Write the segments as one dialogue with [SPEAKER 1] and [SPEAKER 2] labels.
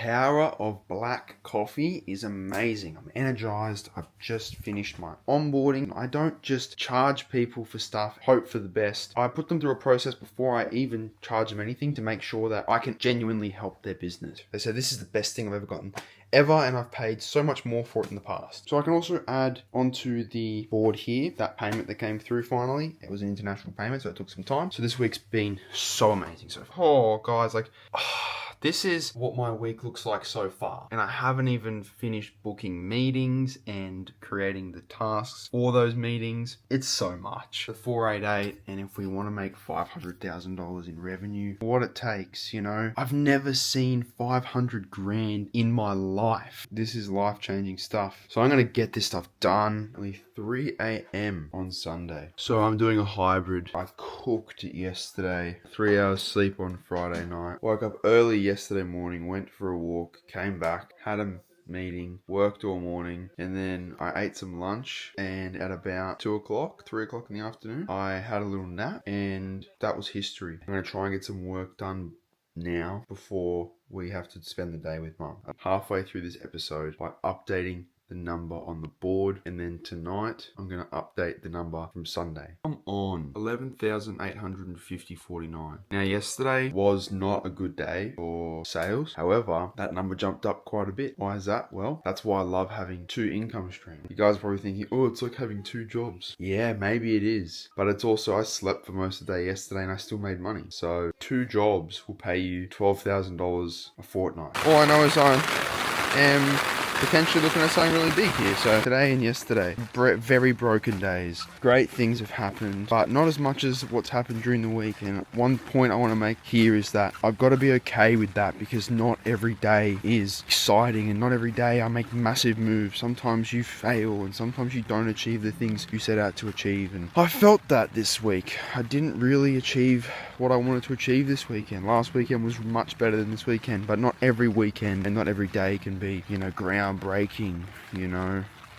[SPEAKER 1] Power of black coffee is amazing. I'm energized. I've just finished my onboarding. I don't just charge people for stuff, hope for the best. I put them through a process before I even charge them anything to make sure that I can genuinely help their business. They say this is the best thing I've ever gotten. And I've paid so much more for it in the past. So I can also add onto the board here that payment that came through finally. It was an international payment, so it took some time. So this week's been so amazing so far. Oh, guys, this is what my week looks like so far. And I haven't even finished booking meetings and creating the tasks for those meetings. It's so much. The 488, and if we want to make $500,000 in revenue, what it takes, I've never seen 500 grand in my life. This is life-changing stuff. So I'm going to get this stuff done. Only 3 a.m. on Sunday. So I'm doing a hybrid. I cooked yesterday. 3 hours sleep on Friday night. Woke up early yesterday morning, went for a walk, came back, had a meeting, worked all morning, and then I ate some lunch, and at about 2 o'clock, 3 o'clock in the afternoon, I had a little nap, and that was history. I'm going to try and get some work done now before we have to spend the day with Mum. I'm halfway through this episode by updating the number on the board, and then tonight I'm going to update the number from Sunday. I'm on 11,850.49. Now yesterday was not a good day for sales. However, that number jumped up quite a bit. Why is that? Well, that's why I love having two income streams. You guys are probably thinking, oh, it's like having two jobs. Yeah, maybe it is. But it's also, I slept for most of the day yesterday and I still made money. So 2 jobs will pay you $12,000 a fortnight. All I know is I am potentially looking at something really big here. So today and yesterday, very broken days. Great things have happened, but not as much as what's happened during the week. And one point I want to make here is that I've got to be okay with that, because not every day is exciting and not every day I make massive moves. Sometimes you fail and sometimes you don't achieve the things you set out to achieve. And I felt that this week. I didn't really achieve what I wanted to achieve this weekend. Last weekend was much better than this weekend, but not every weekend and not every day can be, groundbreaking.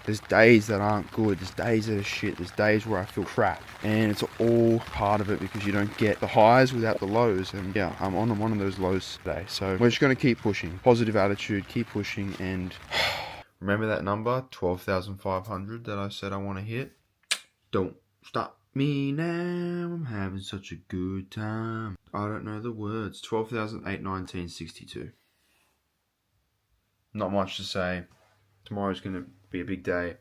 [SPEAKER 1] There's days that aren't good. There's days that are shit. There's days where I feel crap, and it's all part of it because you don't get the highs without the lows. And yeah, I'm on one of those lows today. So we're just going to keep pushing. Positive attitude, keep pushing, and remember that number, 12,500 that I said I want to hit? Don't stop me now, I'm having such a good time. I don't know the words. 12,819.62. Not much to say. Tomorrow's going to be a big day.